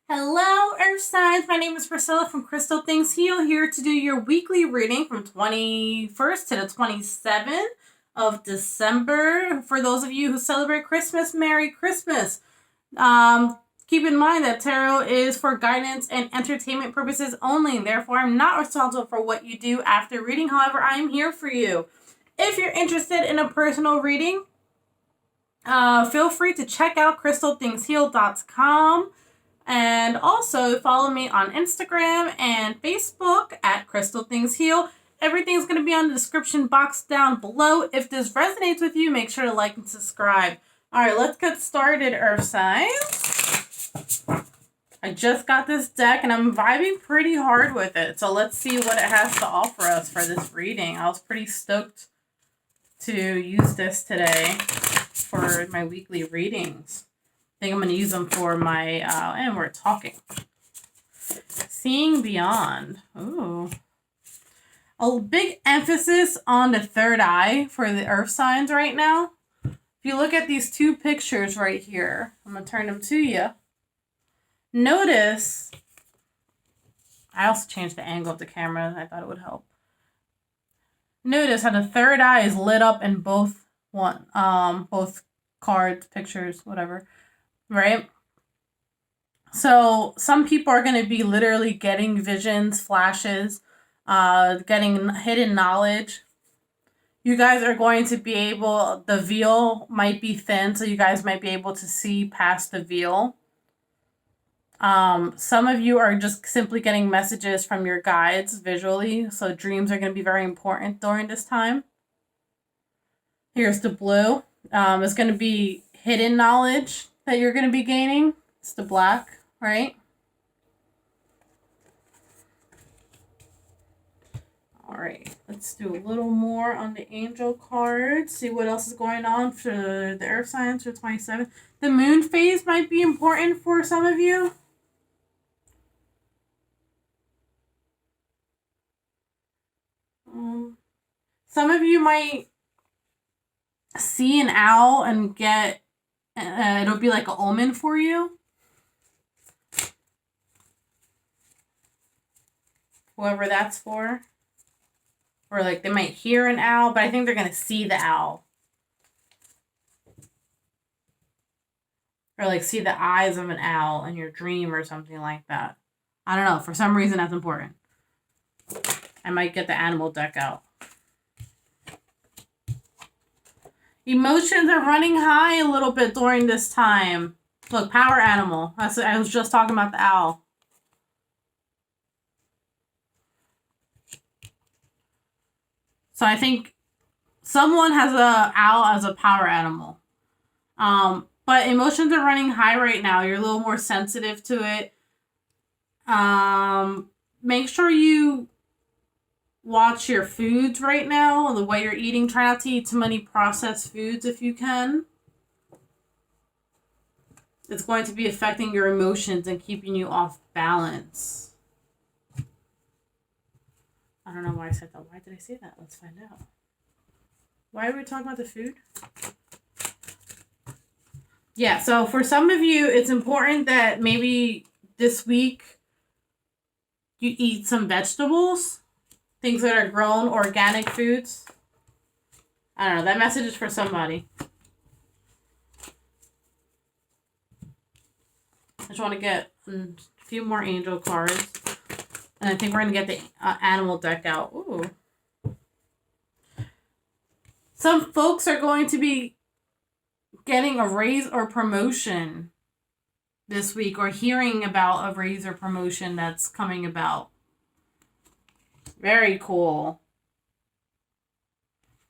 Hello, Earth Signs. My name is Priscilla from Crystalthingsheal, here to do your weekly reading from 21st to the 27th of December. For those of you who celebrate Christmas, Merry Christmas. Keep in mind that tarot is for guidance and entertainment purposes only. Therefore, I'm not responsible for what you do after reading. However, I am here for you. If you're interested in a personal reading, feel free to check out crystalthingsheal.com. And also follow me on Instagram and Facebook at Crystalthingsheal. Everything's going to be on the description box down below. If this resonates with you, make sure to like and subscribe. All right, let's get started, Earth signs. I just got this deck and I'm vibing pretty hard with it. So let's see what it has to offer us for this reading. I was pretty stoked to use this today for my weekly readings. I think I'm going to use them for my, and we're talking. Seeing Beyond. Ooh. A big emphasis on the third eye for the earth signs right now. If you look at these two pictures right here, I'm going to turn them to you. Notice, I also changed the angle of the camera. I thought it would help. Notice how the third eye is lit up in both cards, pictures, whatever. Right? So some people are going to be literally getting visions, flashes, getting hidden knowledge. You guys are going to be able, the veil might be thin, so you guys might be able to see past the veil. Some of you are just simply getting messages from your guides visually, so dreams are going to be very important during this time. Here's the blue. It's going to be hidden knowledge that you're going to be gaining. It's the black, right? All right, let's do a little more on the angel cards. See what else is going on for the earth signs for 27. The moon phase might be important for some of you. Some of you might see an owl and get it'll be like an omen for you. Whoever that's for. Or like they might hear an owl, but I think they're going to see the owl. Or like see the eyes of an owl in your dream or something like that. I don't know. For some reason that's important. I might get the animal deck out. Emotions are running high a little bit during this time. Look, power animal. I was just talking about the owl. So I think someone has an owl as a power animal. But emotions are running high right now. You're a little more sensitive to it. Make sure you watch your foods right now, the way you're eating. Try not to eat too many processed foods if you can. It's going to be affecting your emotions and keeping you off balance. I don't know why I said that. Why did I say that? Let's find out. Why are we talking about the food? Yeah, so for some of you, it's important that maybe this week you eat some vegetables. Things that are grown, organic foods. I don't know. That message is for somebody. I just want to get a few more angel cards. And I think we're going to get the animal deck out. Ooh. Some folks are going to be getting a raise or promotion this week. Or hearing about a raise or promotion that's coming about. Very cool.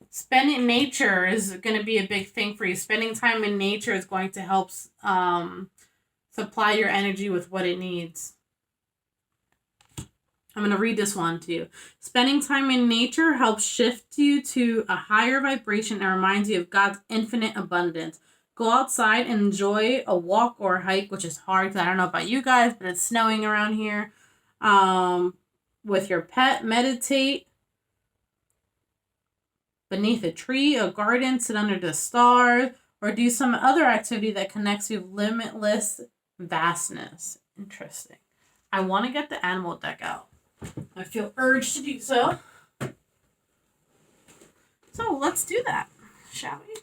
Spending nature is going to be a big thing for you. Spending time in nature is going to help supply your energy with what it needs. I'm going to read this one to you. Spending time in nature helps shift you to a higher vibration and reminds you of God's infinite abundance. Go outside and enjoy a walk or a hike, which is hard because I don't know about you guys, but it's snowing around here. With your pet, meditate beneath a tree, a garden, sit under the stars, or do some other activity that connects you with limitless vastness Interesting. I want to get the animal deck out. I feel urged to do so. So let's do that, shall we?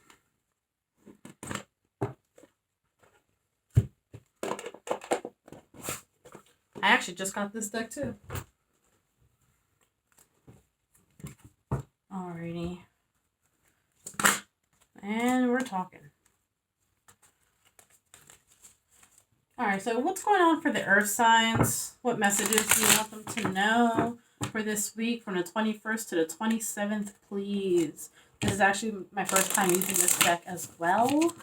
I actually just got this deck too. Alrighty. And we're talking. Alright, so what's going on for the earth signs? What messages do you want them to know for this week from the 21st to the 27th, please? This is actually my first time using this deck as well.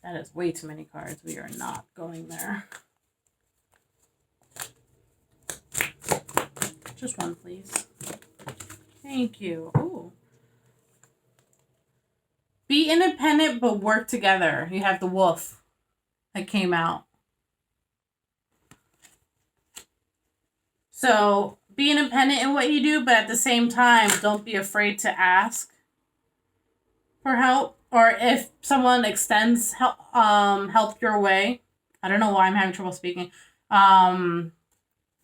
That is way too many cards. We are not going there. Just one, please. Thank you. Ooh. Be independent, but work together. You have the wolf that came out. So be independent in what you do, but at the same time, don't be afraid to ask for help. Or if someone extends help your way. I don't know why I'm having trouble speaking. Not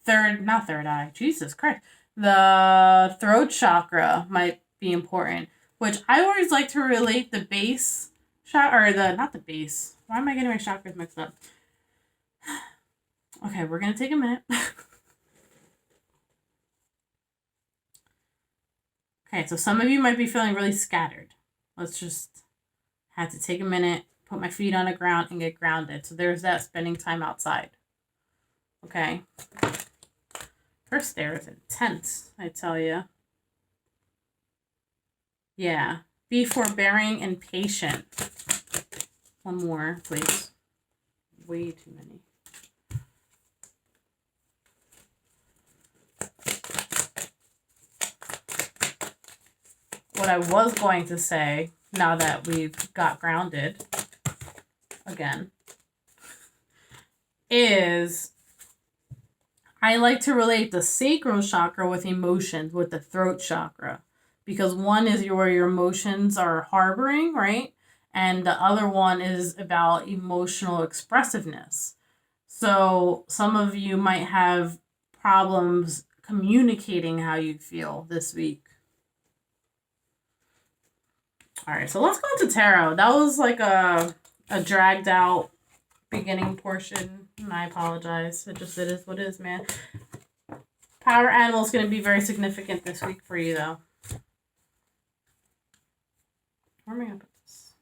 third eye. Jesus Christ. The throat chakra might be important. Which I always like to relate the base chakra, or not the base. Why am I getting my chakras mixed up? Okay, we're going to take a minute. Okay, so some of you might be feeling really scattered. Let's just have to take a minute, put my feet on the ground, and get grounded. So there's that, spending time outside. Okay. First stare is intense, I tell you. Yeah. Be forbearing and patient. One more, please. Way too many. What I was going to say, now that we've got grounded again, is I like to relate the sacral chakra with emotions, with the throat chakra. Because one is where your emotions are harboring, right? And the other one is about emotional expressiveness. So some of you might have problems communicating how you feel this week. All right, so let's go into tarot. That was like a dragged out beginning portion, and I apologize. It is what it is, man. Power animal is going to be very significant this week for you, though. Where am I going to put this?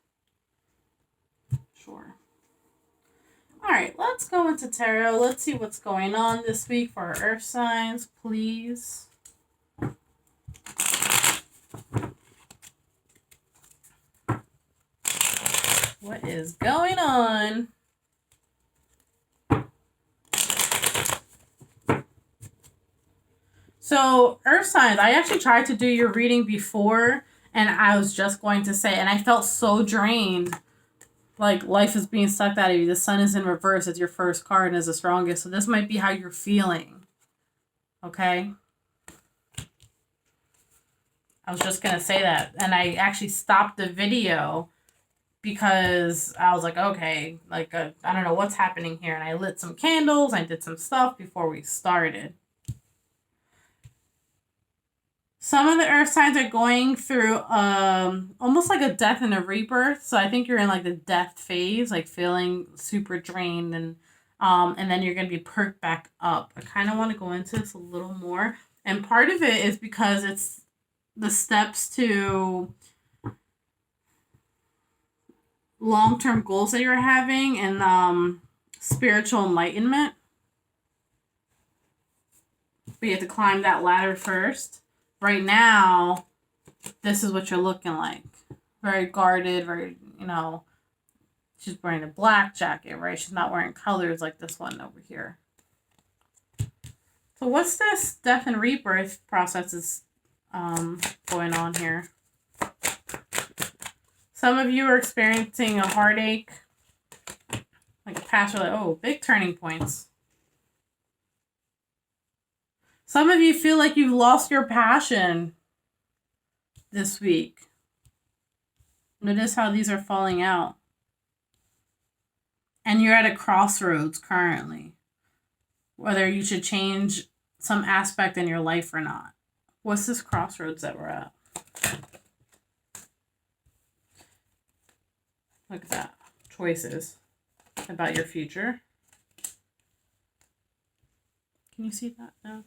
Sure. All right, let's go into tarot. Let's see what's going on this week for our earth signs, please. What is going on? So, earth signs, I actually tried to do your reading before, and I was just going to say, and I felt so drained. Like life is being sucked out of you. The sun is in reverse as your first card and is the strongest. So this might be how you're feeling. Okay? I was just going to say that. And I actually stopped the video because I was like, okay, I don't know what's happening here. And I lit some candles. I did some stuff before we started. Some of the earth signs are going through almost like a death and a rebirth. So I think you're in like the death phase, like feeling super drained, and then you're going to be perked back up. I kind of want to go into this a little more. And part of it is because it's the steps to long-term goals that you're having and spiritual enlightenment. But you have to climb that ladder first. Right now, this is what you're looking like. Very guarded, very, she's wearing a black jacket, right? She's not wearing colors like this one over here. So what's this death and rebirth process is going on here? Some of you are experiencing a heartache, like a past, big turning points. Some of you feel like you've lost your passion this week. Notice how these are falling out. And you're at a crossroads currently, whether you should change some aspect in your life or not. What's this crossroads that we're at? Look at that. Choices about your future. Can you see that now?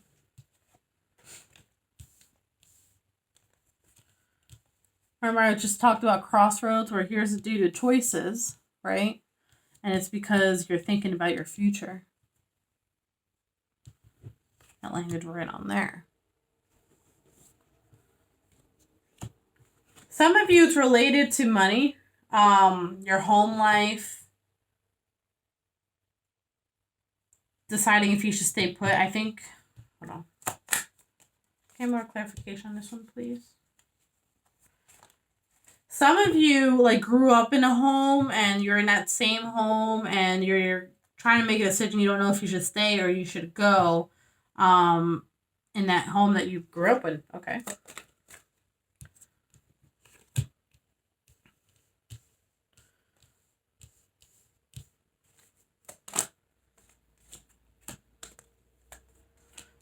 Remember, I just talked about crossroads where here's due to choices, right? And it's because you're thinking about your future. That landed right on there. Some of you, it's related to money, your home life, deciding if you should stay put. I think, hold on. Okay, more clarification on this one, please. Some of you like grew up in a home and you're in that same home and you're trying to make a decision. You don't know if you should stay or you should go in that home that you grew up in. Okay.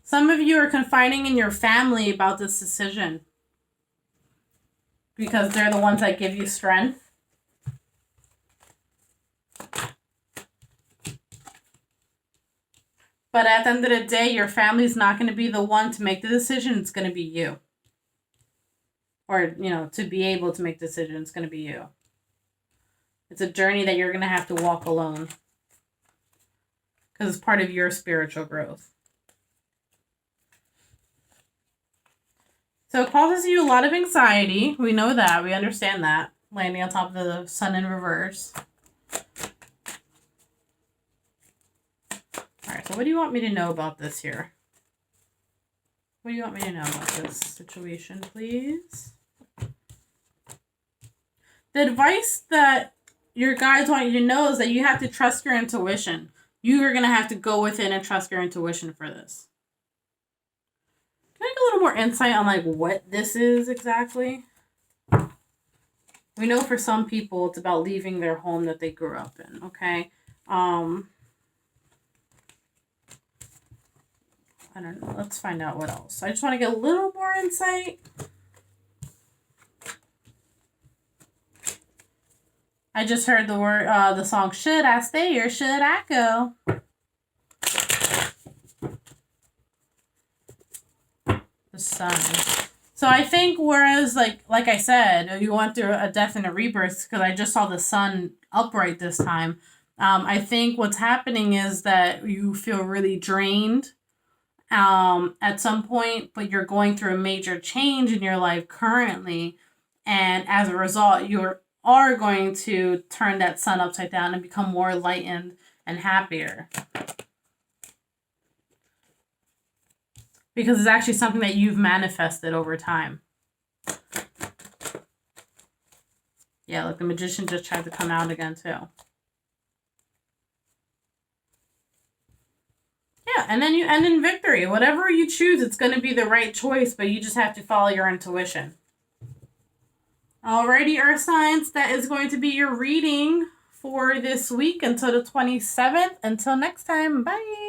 Some of you are confiding in your family about this decision because they're the ones that give you strength. But at the end of the day, your family's not going to be the one to make the decision. It's going to be you. Or, you know, to be able to make decisions, it's going to be you. It's a journey that you're going to have to walk alone. Because it's part of your spiritual growth. So it causes you a lot of anxiety. We know that. We understand that. Landing on top of the sun in reverse. Alright, so what do you want me to know about this here? What do you want me to know about this situation, please? The advice that your guides want you to know is that you have to trust your intuition. You are going to have to go within and trust your intuition for this. Can I get a little more insight on like what this is exactly? We know for some people it's about leaving their home that they grew up in, okay? I don't know. Let's find out what else. I just want to get a little more insight. I just heard the word, the song, Should I Stay or Should I Go? The sun. So I think whereas, like I said, you went through a death and a rebirth because I just saw the sun upright this time. I think what's happening is that you feel really drained at some point, but you're going through a major change in your life currently. And as a result, you are going to turn that sun upside down and become more enlightened and happier. Because it's actually something that you've manifested over time. Yeah, look, the magician just tried to come out again, too. Yeah, and then you end in victory. Whatever you choose, it's going to be the right choice, but you just have to follow your intuition. Alrighty, Earth Signs, that is going to be your reading for this week until the 27th. Until next time, bye.